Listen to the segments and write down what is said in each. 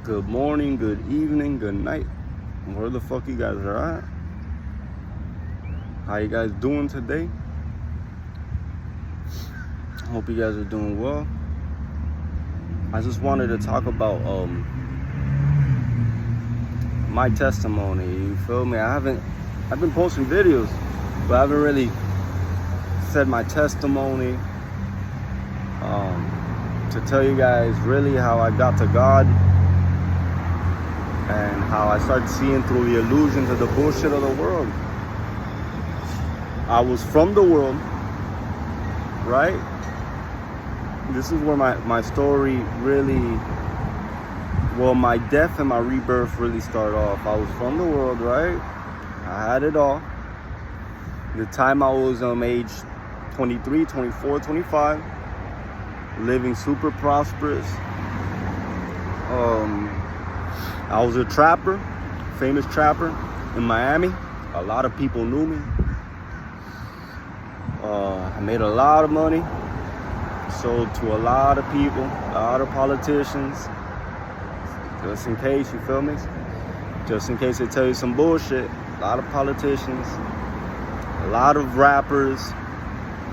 Good morning, good evening, good night. Where the fuck you guys are at? How you guys doing today? Hope you guys are doing well. I just wanted to talk about my testimony. You feel me? I've been posting videos, but I haven't really said my testimony. To tell you guys really how I got to God and how I started seeing through the illusions of the bullshit of the world. I was from the world, right? This is where my story really, my death and my rebirth really start off. I was from the world, right? I had it all. The time I was age 23, 24, 25, living super prosperous. I was a trapper, famous trapper in Miami. A lot of people knew me. I made a lot of money. Sold to a lot of people, a lot of politicians. Just in case, you feel me? Just in case they tell you some bullshit. A lot of politicians, a lot of rappers,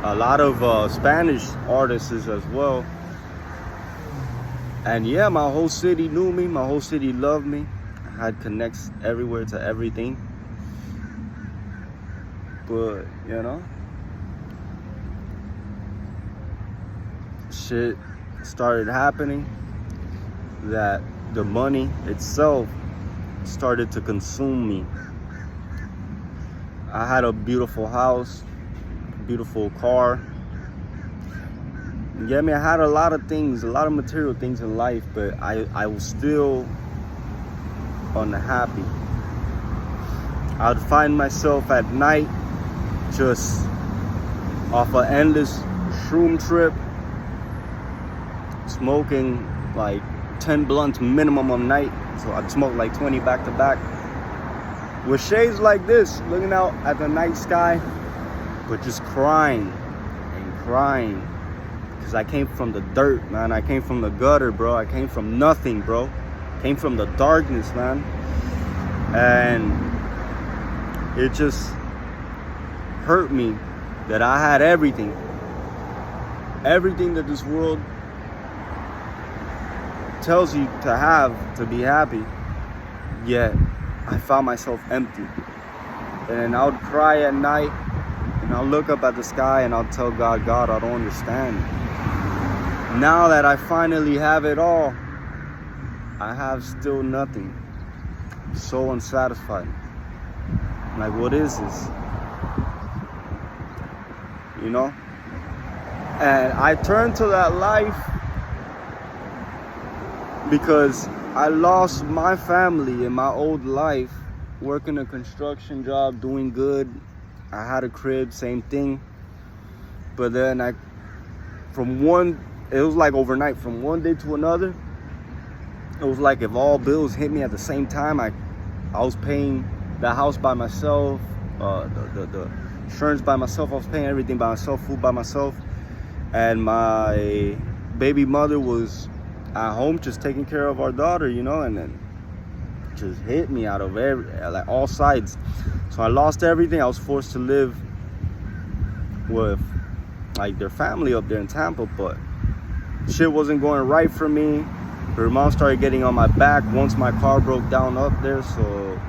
a lot of Spanish artists as well. And yeah, my whole city knew me. My whole city loved me. I had connects everywhere to everything. But, shit started happening that the money itself started to consume me. I had a beautiful house, beautiful car. I had a lot of things, a lot of material things in life, but I was still unhappy. I would find myself at night just off an endless shroom trip, smoking like 10 blunts minimum a night. So I'd smoke like 20 back to back with shades like this, looking out at the night sky, but just crying and crying. Because I came from the dirt, man. I came from the gutter, bro. I came from nothing, bro. Came from the darkness, man. And it just hurt me that I had everything. Everything that this world tells you to have to be happy. Yet I found myself empty. And I would cry at night. And I'll look up at the sky and I'll tell God, God, I don't understand. Now that I finally have it all, I have still nothing. So unsatisfied. Like, what is this? And I turned to that life because I lost my family in my old life, working a construction job, doing good. I had a crib, same thing. But then it was like overnight, from one day to another. It was like if all bills hit me at the same time. I was paying the house by myself, the insurance by myself. I was paying everything by myself, food by myself. And my baby mother was at home just taking care of our daughter, and then just hit me out of all sides. So I lost everything. I was forced to live with like their family up there in Tampa, but shit wasn't going right for me. Her mom started getting on my back once my car broke down up there. So,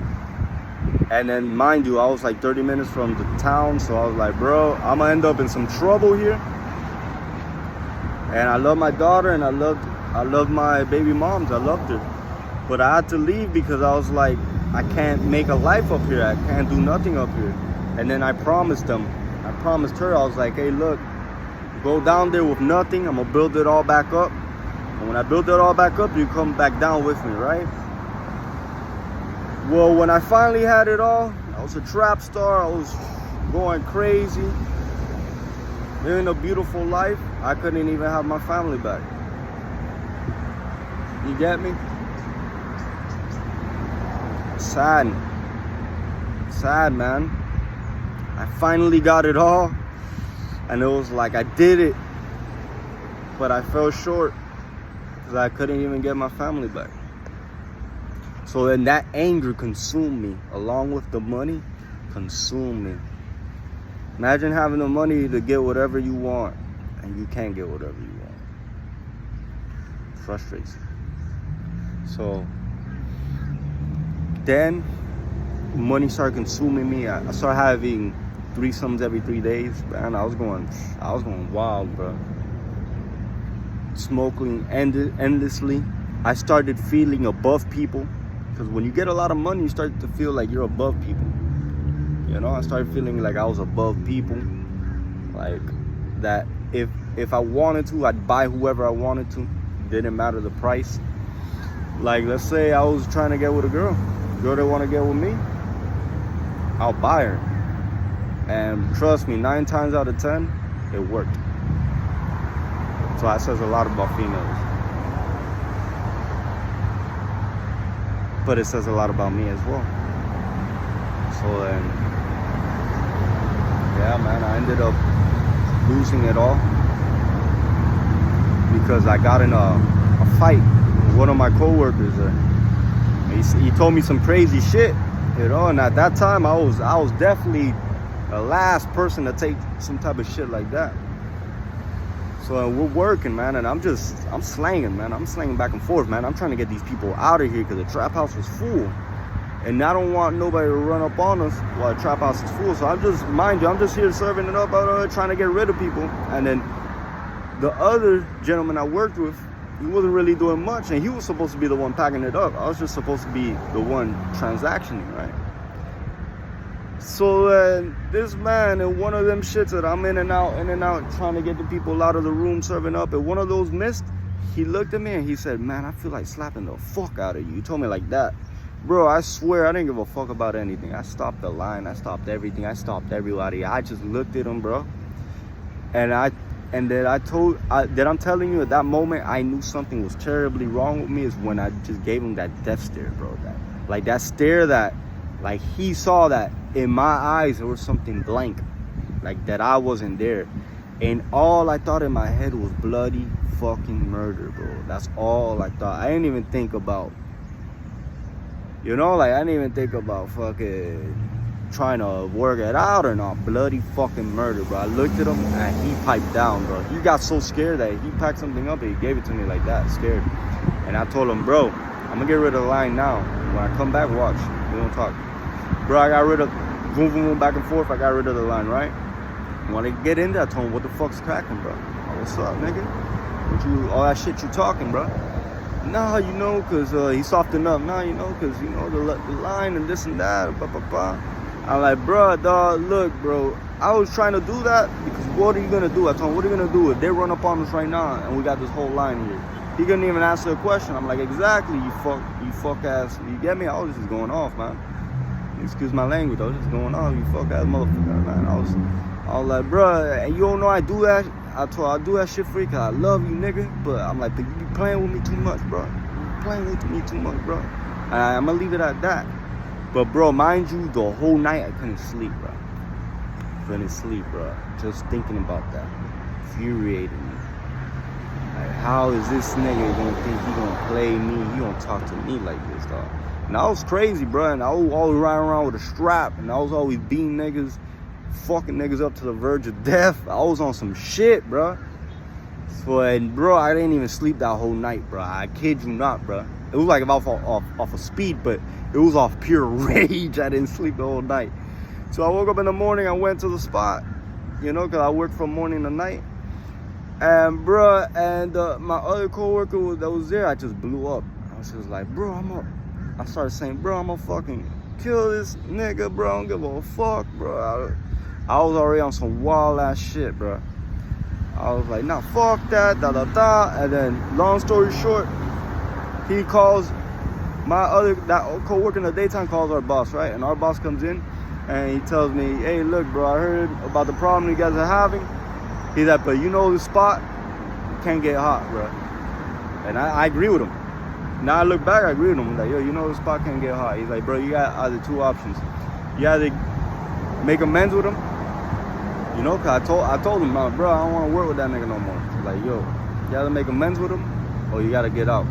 and then mind you, I was like 30 minutes from the town. So I was like, bro, I'm gonna end up in some trouble here. And I love my daughter and I love my baby moms. I loved her. But I had to leave because I was like, I can't make a life up here. I can't do nothing up here. And then I promised her, I was like, hey, look, go down there with nothing. I'm gonna build it all back up. And when I build it all back up, you come back down with me, right? Well, when I finally had it all, I was a trap star. I was going crazy, living a beautiful life. I couldn't even have my family back. You get me? Sad, man. I finally got it all, and it was like I did it, but I fell short because I couldn't even get my family back. So then that anger consumed me, along with the money, consumed me. Imagine having the money to get whatever you want, and you can't get whatever you want. It frustrates you. So then money started consuming me. I started having threesomes every 3 days, man. I was going wild, bro. Smoking endlessly. I started feeling above people, because when you get a lot of money, you start to feel like you're above people. You know, I started feeling like I was above people, like that if I wanted to, I'd buy whoever I wanted to. Didn't matter the price. Like, let's say I was trying to get with a girl that want to get with me, I'll buy her. And trust me, 9 times out of 10, it worked. So that says a lot about females. But it says a lot about me as well. So then, yeah, man, I ended up losing it all because I got in a fight with one of my coworkers. He told me some crazy shit, you know, and at that time I was definitely the last person to take some type of shit like that. So we're working, man, and I'm slanging, man. I'm slanging back and forth, man. I'm trying to get these people out of here because the trap house was full. And I don't want nobody to run up on us while the trap house is full. So I'm just here serving it up, trying to get rid of people. And then the other gentleman I worked with, he wasn't really doing much, and he was supposed to be the one packing it up. I was just supposed to be the one transactioning, right? So this man, in one of them shits that I'm in and out, trying to get the people out of the room, serving up, and one of those missed, he looked at me and he said, man, I feel like slapping the fuck out of you. He told me like that. Bro, I swear I didn't give a fuck about anything. I stopped the line, I stopped everything, I stopped everybody. I just looked at him, bro. And I'm telling you, at that moment, I knew something was terribly wrong with me, is when I just gave him that death stare, bro. That stare that, like, he saw that in my eyes there was something blank, like that I wasn't there. And all I thought in my head was bloody fucking murder, bro. That's all I thought. I didn't even think about, you know, like, I didn't even think about fucking trying to work it out or not. Bloody fucking murder, bro. I looked at him and he piped down, bro. He got so scared that he packed something up and he gave it to me like that, scared. And I told him, bro, I'm gonna get rid of the line now. When I come back, watch, we don't talk. Bro, I got rid of, boom, boom, boom, back and forth, I got rid of the line, right? When I get in there, I told him, what the fuck's cracking, bro? Oh, what's up, nigga? All that shit you talking, bro? Nah, you know, cause he softened up. Nah, you know, cause, you know, the line and this and that, blah, blah, blah. I'm like, bro, dog, look, bro, I was trying to do that because what are you gonna do? I told him, what are you gonna do if they run up on us right now and we got this whole line here? He couldn't even answer a question. I'm like, exactly, you fuck ass. You get me? I was just going off, man. Excuse my language, I was just going off, you fuck ass motherfucker, man. I was like, bro, you don't know I do that? I do that shit for you because I love you, nigga. But I'm like, but you be playing with me too much, bro. You playing with me too much, bro. And I'm gonna leave it at that. But bro, mind you, the whole night I couldn't sleep, bro. Just thinking about that infuriated me. Like, how is this nigga gonna think he gonna play me? He gonna talk to me like this, dog? And I was crazy, bro. And I was always riding around with a strap, and I was always beating niggas, fucking niggas up to the verge of death. I was on some shit, bro. So, and bro, I didn't even sleep that whole night, bro. I kid you not, bro. It was like off of speed, but it was off pure rage. I didn't sleep the whole night. So I woke up in the morning, I went to the spot, you know, because I work from morning to night. And bro, my other coworker that was there, I just blew up. I was just like, bro, I started saying, bro, I'm gonna fucking kill this nigga, bro. I don't give a fuck, bro. I was already on some wild ass shit, bro. I was like, nah, fuck that, da da da. And then, long story short, he calls that co-worker in the daytime, calls our boss, right? And our boss comes in and he tells me, hey, look, bro, I heard about the problem you guys are having. He's like, but you know the spot can't get hot, bro. And I agree with him. Now I look back, I agree with him. I'm like, yo, you know the spot can't get hot. He's like, bro, you got either two options. You either make amends with him, you know, cause I told him, bro, I don't want to work with that nigga no more. He's like, yo, you either make amends with him or you gotta get out.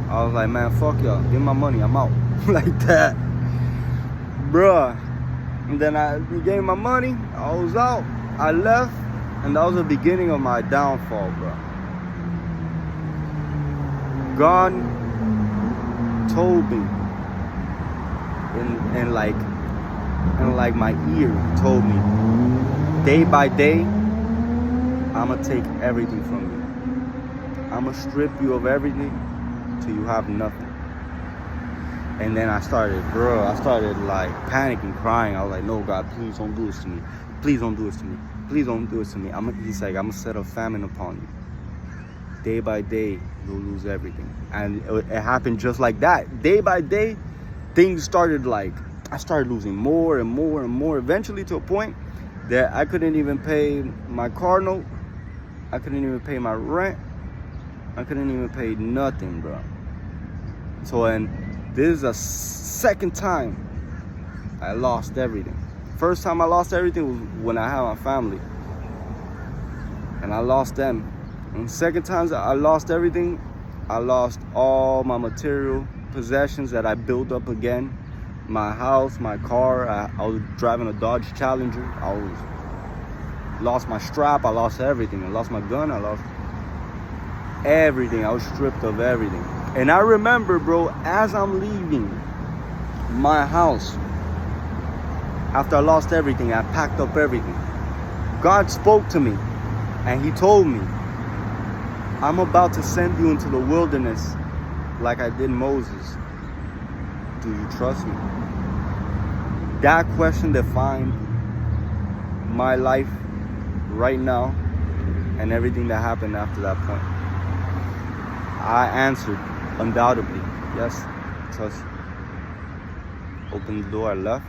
I was like, man, fuck y'all, give me my money, I'm out. like that, bruh. And then he gave me my money. I was out. I left, and that was the beginning of my downfall, bro. God told me, and like my ear told me, day by day, I'ma take everything from you. I'ma strip you of everything till you have nothing. And then I started like panicking, crying. I was like, no, God, please don't do this to me. Please don't do this to me. Please don't do this to me. He's like, I'm gonna set a famine upon you. Day by day, you'll lose everything. And it happened just like that. Day by day, things started like, I started losing more and more and more, eventually to a point that I couldn't even pay my car note. I couldn't even pay my rent. I couldn't even pay nothing, bro. So, and this is the second time I lost everything. First time I lost everything was when I had my family. And I lost them. And second times I lost everything, I lost all my material possessions that I built up again. My house, my car. I was driving a Dodge Challenger. Lost my strap. I lost everything. I lost my gun. I lost everything. I was stripped of everything. And I remember, bro, as I'm leaving my house, after I lost everything, I packed up everything. God spoke to me, and he told me, I'm about to send you into the wilderness like I did Moses. Do you trust me? That question defined my life right now and everything that happened after that point. I answered undoubtedly, yes, trust you. Opened the door, I left.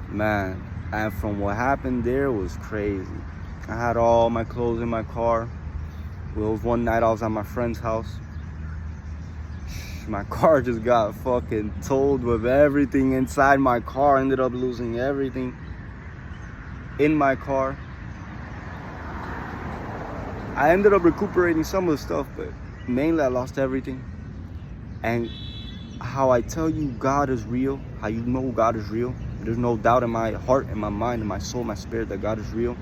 Man, and from what happened there was crazy. I had all my clothes in my car. Well, it was one night I was at my friend's house. My car just got fucking towed with everything inside my car. I ended up losing everything in my car. I ended up recuperating some of the stuff, but mainly I lost everything. And how I tell you God is real, how you know God is real, there's no doubt in my heart, in my mind, in my soul, my spirit that God is real.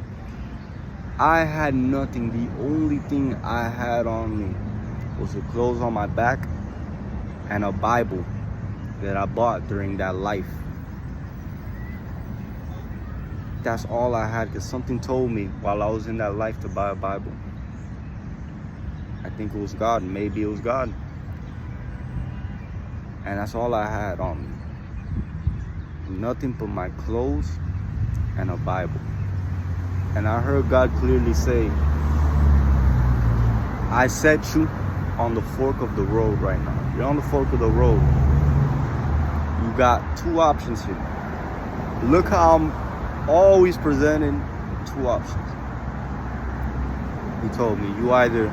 I had nothing. The only thing I had on me was the clothes on my back and a Bible that I bought during that life. That's all I had, because something told me while I was in that life to buy a Bible. I think it was God. Maybe it was God. And that's all I had on me. Nothing but my clothes and a Bible. And I heard God clearly say, I set you on the fork of the road right now. You're on the fork of the road. You got two options here. Look how I'm always presenting two options. He told me, you either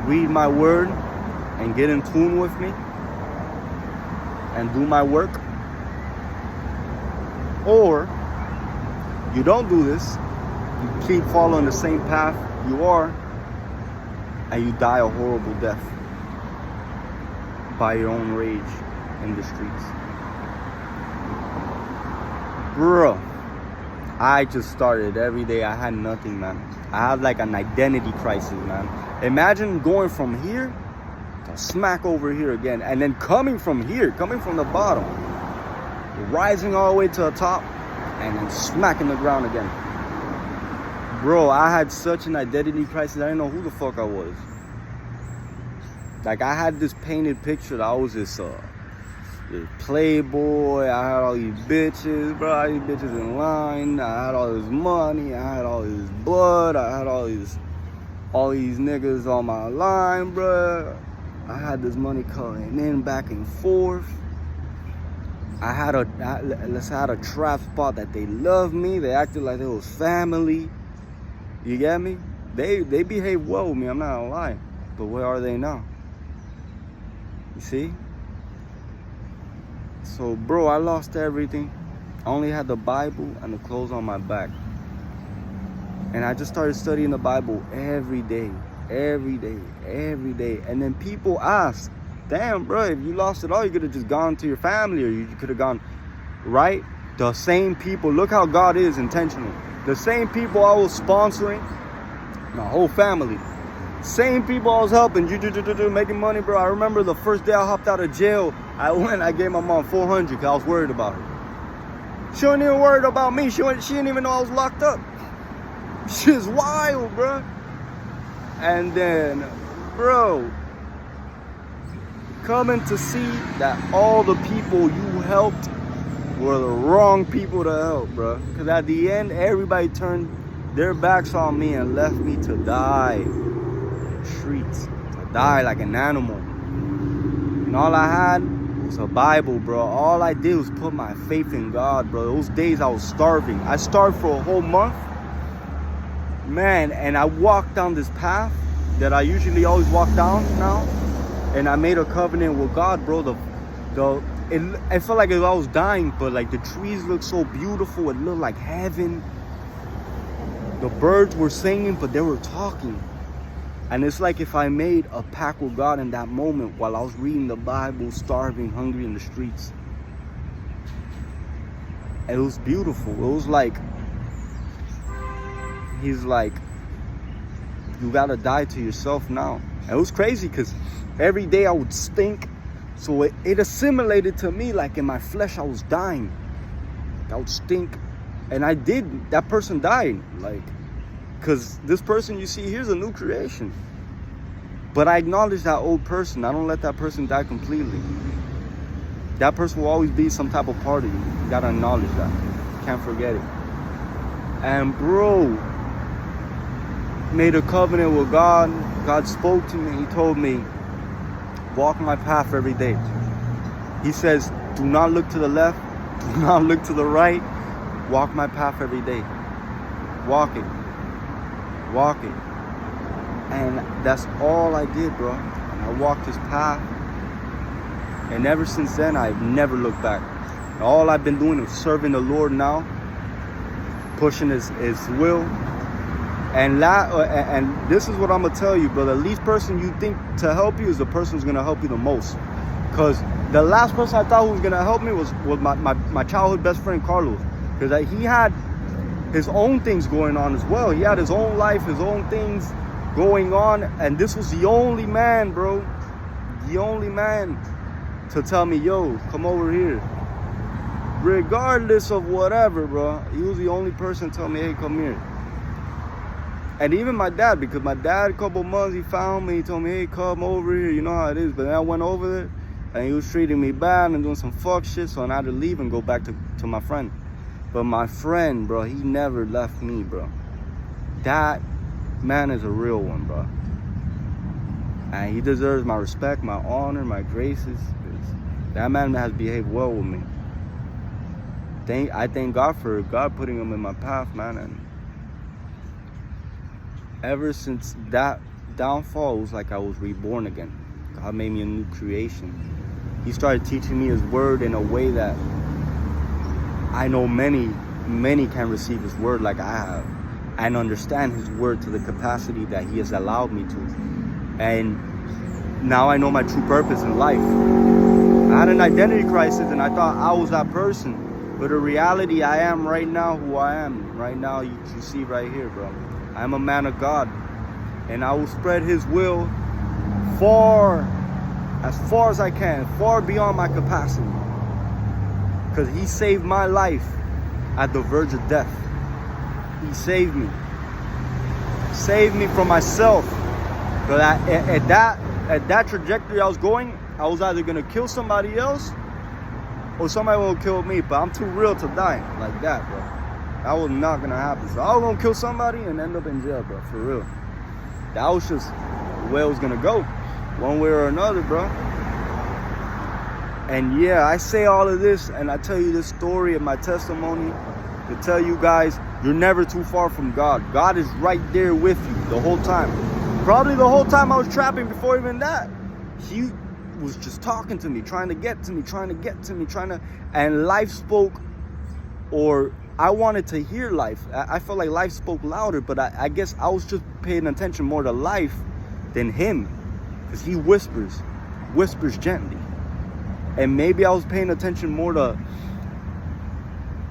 read my word and get in tune with me and do my work, or you don't do this, you keep following the same path you are, and you die a horrible death by your own rage in the streets. Bro, I just started every day. I had nothing, man. I had like an identity crisis, man. Imagine going from here to smack over here again, and then coming from here, coming from the bottom, rising all the way to the top, and then smacking the ground again. Bro, I had such an identity crisis. I didn't know who the fuck I was. Like, I had this painted picture that I was this playboy. I had all these bitches, bro. I had these bitches in line. I had all this money. I had all this blood. I had all these niggas on my line, bro. I had this money coming in back and forth. I had a trap spot that they loved me. They acted like they was family. You get me? They behaved well with me, I'm not gonna lie. But where are they now? You see? So, bro, I lost everything. I only had the Bible and the clothes on my back. And I just started studying the Bible every day. And then people ask, damn, bro, if you lost it all, you could have just gone to your family, or you could have gone, right? The same people, look how God is intentional. The same people I was sponsoring, my whole family, same people I was helping, making money, bro. I remember the first day I hopped out of jail, I gave my mom $400 because I was worried about her. She wasn't even worried about me. She didn't even know I was locked up. She's wild, bro. And then, bro, coming to see that all the people you helped were the wrong people to help, bro. Because at the end, everybody turned their backs on me and left me to die in the streets, to die like an animal. And all I had was a Bible, bro. All I did was put my faith in God, bro. Those days I was starving. I starved for a whole month, man. And I walked down this path that I usually always walk down now, and I made a covenant with God, bro. It felt like I was dying, but like the trees looked so beautiful. It looked like heaven. The birds were singing, but they were talking. And it's like if I made a pact with God in that moment while I was reading the Bible, starving, hungry in the streets. And it was beautiful. It was like, he's like, you gotta die to yourself now. And it was crazy because every day I would stink. So it assimilated to me, like in my flesh I was dying. I would stink. And I did. That person died. Like, because this person you see here is a new creation. But I acknowledge that old person. I don't let that person die completely. That person will always be some type of part of you. You gotta acknowledge that. Can't forget it. And bro, made a covenant with God. God spoke to me. He told me, walk my path every day. He says, do not look to the left. Do not look to the right. Walk my path every day. Walk it. Walk it. And that's all I did, bro. And I walked his path. And ever since then, I've never looked back. And all I've been doing is serving the Lord now. Pushing his will. And this is what I'm going to tell you, bro. The least person you think to help you is the person who's going to help you the most. Because the last person I thought who was going to help me was my childhood best friend, Carlos. Because he had his own things going on as well. He had his own life, his own things going on. And this was the only man, bro. The only man to tell me, yo, come over here. Regardless of whatever, bro. He was the only person to tell me, hey, come here. And even my dad, because my dad, a couple months, he found me. He told me, hey, come over here. You know how it is. But then I went over there, and he was treating me bad and doing some fuck shit. So I had to leave and go back to my friend. But my friend, bro, he never left me, bro. That man is a real one, bro. And he deserves my respect, my honor, my graces. That man has behaved well with me. I thank God for God putting him in my path, man. And ever since that downfall, it was like I was reborn again. God made me a new creation. He started teaching me his word in a way that I know many can receive his word like I have, and understand his word to the capacity that he has allowed me to. And now I know my true purpose in life. I had an identity crisis and I thought I was that person. But in reality, I am right now who I am. Right now, you see right here, bro. I'm a man of God. And I will spread his will as far as I can, far beyond my capacity. Because he saved my life at the verge of death. He saved me. Saved me from myself. But at that trajectory I was going, I was either going to kill somebody else or somebody will kill me. But I'm too real to die like that, bro. That was not going to happen. So I was going to kill somebody and end up in jail, bro. For real. That was just the way it was going to go. One way or another, bro. And yeah, I say all of this and I tell you this story of my testimony to tell you guys, you're never too far from God. God is right there with you the whole time. Probably the whole time I was trapping before even that. He was just talking to me, trying to get to me, and life spoke, or I wanted to hear life. I felt like life spoke louder, but I guess I was just paying attention more to life than him, because he whispers. whispers gently. And maybe I was paying attention more to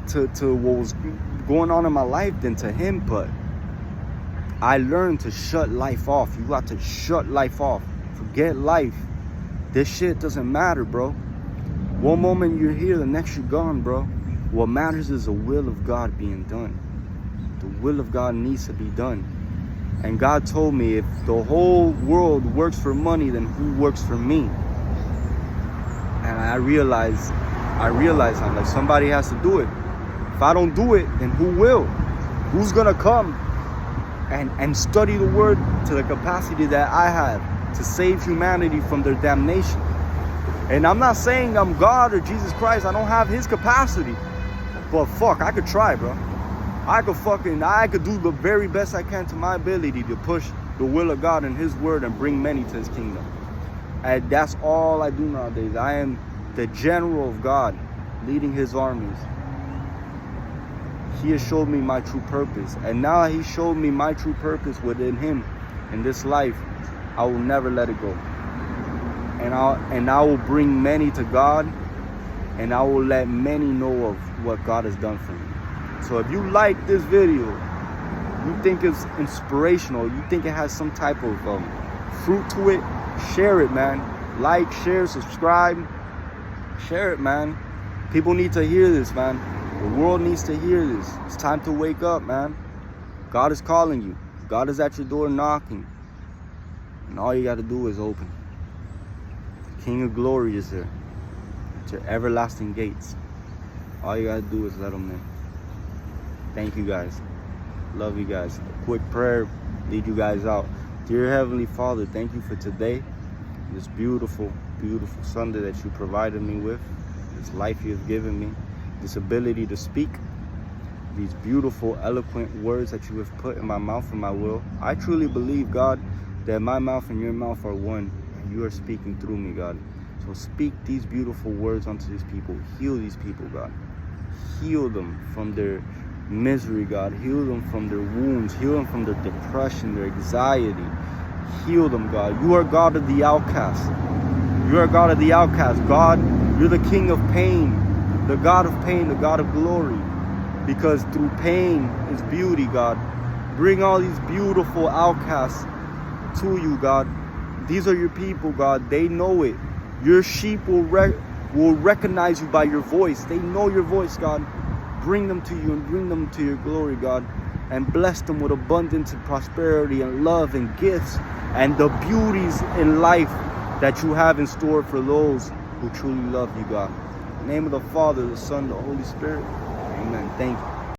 what was going on in my life than to him, but I learned to shut life off. You got to shut life off. Forget life. This shit doesn't matter, bro. One moment you're here, the next you're gone, bro. What matters is the will of God being done. The will of God needs to be done. And God told me, if the whole world works for money, then who works for me? And I realized I'm like, somebody has to do it. If I don't do it, then who will? Who's gonna come and study the word to the capacity that I have to save humanity from their damnation? And I'm not saying I'm God or Jesus Christ. I don't have his capacity. But fuck, I could try, bro. I could do the very best I can to my ability to push the will of God and his word and bring many to his kingdom. And that's all I do nowadays. I am the general of God, leading his armies. He has showed me my true purpose. And now he showed me my true purpose within him in this life. I will never let it go. And I will bring many to God. And I will let many know of what God has done for me. So if you like this video, you think it's inspirational, you think it has some type of fruit to it, share it, man. Like, share, subscribe. Share it, man. People need to hear this, man. The world needs to hear this. It's time to wake up, man. God is calling you. God is at your door knocking. And all you got to do is open. The King of Glory is there. It's your everlasting gates. All you got to do is let him in. Thank you guys. Love you guys. A quick prayer, lead you guys out. Dear Heavenly Father, thank you for today. This beautiful, beautiful Sunday that you provided me with. This life you have given me. This ability to speak. These beautiful, eloquent words that you have put in my mouth and my will. I truly believe, God, that my mouth and your mouth are one. And you are speaking through me, God. So speak these beautiful words unto these people. Heal these people, God. Heal them from their misery, God. Heal them from their wounds. Heal them from their depression, their anxiety. Heal them, God. You are God of the outcast. You are God of the outcast. God, you're the King of pain, the God of pain, the God of glory. Because through pain is beauty, God. Bring all these beautiful outcasts to you, God. These are your people, God. They know it. Your sheep will recognize you by your voice. They know your voice, God. Bring them to you and bring them to your glory, God. And bless them with abundance and prosperity and love and gifts and the beauties in life that you have in store for those who truly love you, God. In the name of the Father, the Son, the Holy Spirit. Amen. Thank you.